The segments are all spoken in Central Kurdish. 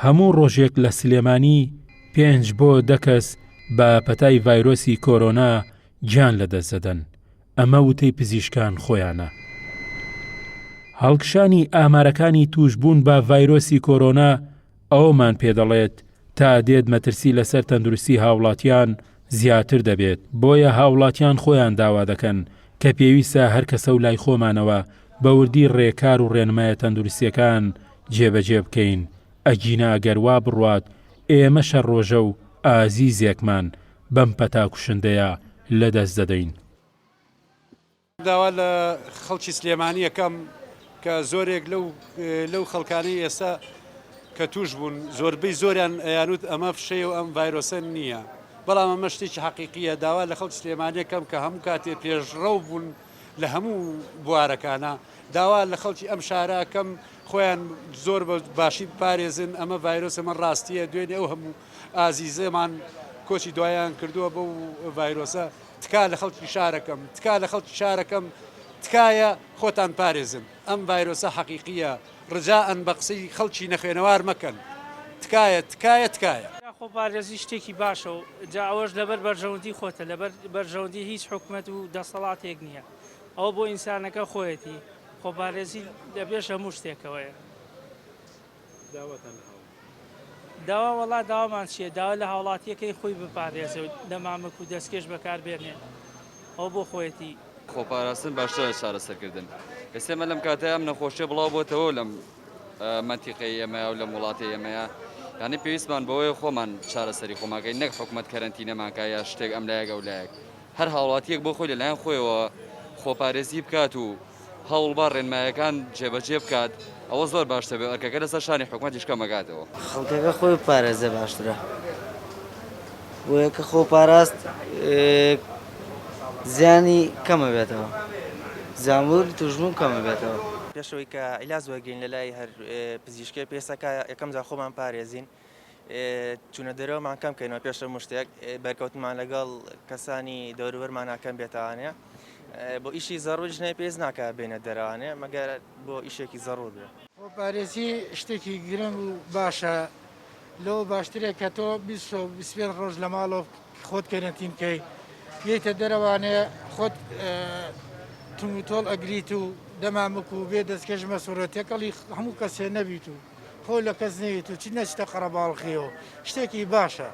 هەموو ڕۆژێک لە سلێمانی 5 بۆ 10 کەس بە پەتای ڤایرۆسی کۆرۆنا گیان لەدەست دەدەن. ئەمە وتەی پزیشکان خۆیانە. هەڵکشانی ئامارەکانی توشبوون بە ڤایرۆسی کۆرۆنا ئەومان پێدەڵێت تا دێت مەترسی لەسەر تەندروستی هاوڵاتیان زیاتر دەبێت. بۆیە هاوڵاتیان خۆیان داوا دەکەن کە پێویستە هەر کەسە و لای خۆمانەوە بە وردی ڕێکار و ڕێنمایە تەندروستیەکان جێبەجێ بکەین. ئەگینا ئەگەروا بڕوات ئێمە شەڕۆژە و ئازیزێکمان بەم پەتا کوشندەیە لەدەست دەدەین. داوا لە خەڵکی سلێمانی یەکەم کە زۆرێک لەو خەڵکانی ئێستا کە توش بوون زۆربەی زۆریان ئەیانوت ئەمە فشەیە و ئەم ڤایرۆسە نییە، بەڵام ئەمە شتێکی حەقیقیە. داوا لە خەڵکی سلێمانی یەکەم کە هەموو کاتێ پێشڕەو بوون لە هەموو بوارەکانە، داوا لە خەڵکی ئەم شارەکەم خۆیان زۆر بە باشی بپارێزن ئەمە ڤایرۆسە من ڕاستیە. دوێنێ ئەو هەموو ئازیزەمان کۆچی دوایان کردووە بەو ڤایرۆسە. تکا لە خەڵکی شارەکەم، تکا لە خەڵکی شارەکەم تکایە خۆتان پارێزن. ئەم ڤایرۆسە حەقیقیە، ڕجاءن بە قسەی خەڵکی نەخوێنەوار مەکەن. تکایە تکایە تکایە. خۆپارێزی شتێکی باشە و جا ئەوەش لەبەر بەرژەوەندی خۆتە، لەبەر بەرژەوەندی هیچ حکومەت و دەسەڵاتێک نییە. ئەوە بۆ ئینسانەکە خۆیەتی. خۆپارێزی لەبێش هەموو شتێکەوەیە. داوا وەڵا داوامان چییە؟ داوا لە هاوڵاتیەکەی خۆی بپارێزە و دەمامک و دەستکێش بەکاربێنێ. ئەو بۆ خۆیەتی. خۆپاراستن باشترە لە چارەسەرکردن. ئێستا لەم کاتەیە ئەم نەخۆشیە بڵاو بۆتەوە لەم منتیقەی ئێمەیە و لە وڵاتی ئێمەیە. یعنی پێویستمان بەوەی خۆمان چارەسەری خۆماکەی، نەک حکومەت کەرەنتینەمانکە یا شتێک ئەم لایەک ئەو لایەک. هەر هاوڵاتیەک بۆ خۆی لەلایەن خۆیەوە خۆپارێزی بکات و هەوڵبا ڕێنمایەکان جێبەجێ بکات، ئەوە زۆر باشتە بێ ئەرکەکە لەسەر شانی حکومەتیش کەمەگاتەوە. خەڵکەکە خۆی پارێزە باشترە، بۆیە کە خۆپاراست زیانی کەمە بێتەوە، زامور توشبوون کەمە بێتەوە. پێشەوەی کە عیلاج وەرگین لە لای هەر پزیشکی پێسەکە یەکەم جا خۆمان پارێزین، چونە دەرەوەمان کەم کەینەوە پێش هەموو شتێک بەرکەوتمان لەگەڵ کەسانی دەوروبەرماناکەم بێتەوانەیە. بۆ ئیشی زەڕوریش نەیە پێز ناکە بێنە دەرەوانێ مەگەر بۆ ئیشێکی زەڕور بێ. خۆپارێزی شتێکی گرنگ و باشە، لەوە باشترێک کە تۆ 25 ڕۆژ لە ماڵۆ خۆت کەرەنتین کەی یەتە دەرەوانێ خۆت تۆڵ ئەگریت و دەمامک و بێ دەستکەش مەسوورەتێکەڵی هەموو کەسێ نەبیت و خۆ لە کەس نەویت و چی نەچتە قەرەباڵخیەوە شتێکی باشە.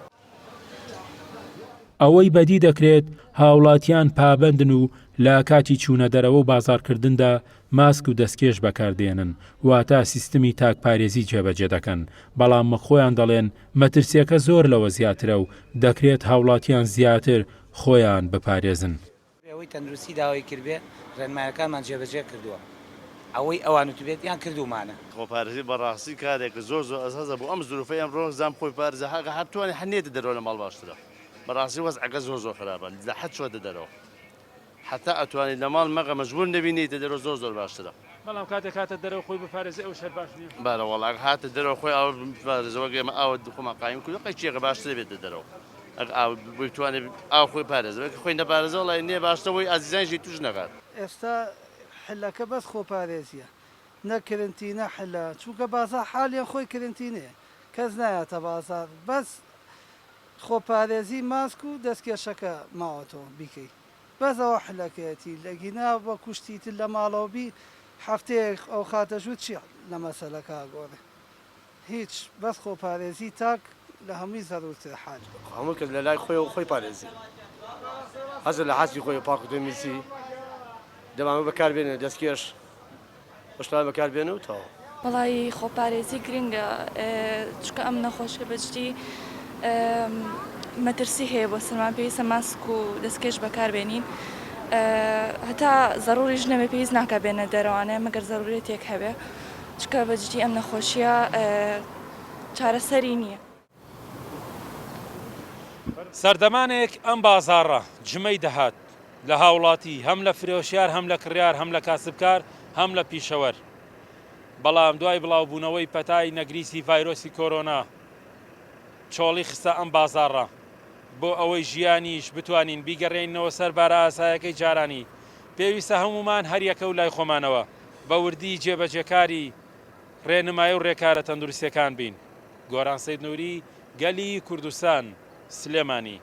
ئەوەی بەدی دەکرێت هاوڵاتیان پابەندن و لە کاتی چوونە دەرەوە و بازارکردندا ماسک و دەستکێش بەکاردێنن، واتە سیستمی تاکپارێزی جێبەجێ دەکەن. بەڵام خۆیان دەڵێن مەترسیەکە زۆر لەوە زیاترە و دەکرێت هاوڵاتیان زیاتر خۆیان بپارێزن. ئەوەی تەندروستی داوای کردبێ ڕێنمایەکانمان جێبەجێ کردووە، ئەوەی ئەوانوت بێت یان کردومانە. خۆپارێزی بەڕاستی کارێک زۆر ئەساسە بۆ ئەم زروفەی ئەم ڕۆژ زام خۆی پارێزە هەگە هەرتوانێ هەنێتە دەرەوە لە ماڵ باشترە. بەڕاستی وەزعەکە زۆر خراپە، لە حەد چۆتە دەرەوە حتا ئەتوانێت لە ماڵ مەغە مەجبور نەبینیتە دەرەوە زۆر باشترە. بەڵام کاتێک هاتە دەرەوە خۆی بپارێزە ئەو شەر باش نییە. بارە وەڵاک هاتە دەرەوە خۆی ئەو بپارێزەوە گەمە ئاوە خۆمان قایم کردو قەیچێکە باشتر بێتە دەرەوە. ئەو بتوانێت ئاو خۆی پارێزە خۆی نەپارێزە وڵای نییە باشتەوەی ئازیزانیشی توش نەکات. ئێستا حلەکە بەس خۆپارێزیە نەکردنتینە حلە، چونکە بازار حالیان خۆی کردنتینێ کەس نایەتە بازار، بەس خۆپارێزی ماسک و دەستکێشەکە ماوەتەوە بیکەی، بەزەوە حلەکەیەتی لەگینا بە کوشتیتر لە ماڵەوە بی هەفتەیەک ئەو خاتەژوت چی لە مەسەلەکە گۆڕێ هیچ، بەس خۆپارێزی تاک لە هەمووی زەڕورتە حاج. هەموو کەس لە لای خۆی خۆی پارێزی هەزە لە حاسی خۆی پاک و دەمیسی دەمامە بەکاربێنێ دەستکێش بەشتان بەکاربێنە و تاوە. وەڵی خۆپارێزی گرنگە چکە ئەم نەخۆشیە بەجدی مەترسی هەیە بۆ سلمان پێویستە ماسک و دەستکێش بەکاربێنین، هەتا زەڕوریش نەبێ پێویست ناکە بێنە دەرەوانێ مەگەر زەڕورێتێک هەبێ، چکە بەجدی ئەم نەخۆشیە چارەسەری نییە. سەردەمانێک ئەم بازاڕە جمەی دەهات لە هاوڵاتی هەم لە فرۆشیار هەم لە کڕیار هەم لە کاسبکار هەم لە پیشەوەر، بەڵام دوای بڵاوبوونەوەی پەتای نەگریسی ڤایرۆسی کۆرۆنا چۆڵی خستە ئەم بازاڕە بۆ ئەوەی ژیانیش بتوانین بیگەڕێنەوە سەر بارە ئاسایەکەی جارانی. پێویستە هەمومان هەریەکە و لای خۆمانەوە بە وردی جێبەجێکاری ڕێنمایی و ڕێکارە تەندروستیەکان بین. گۆران سەید نووری گەلی کوردستان سلێمانی.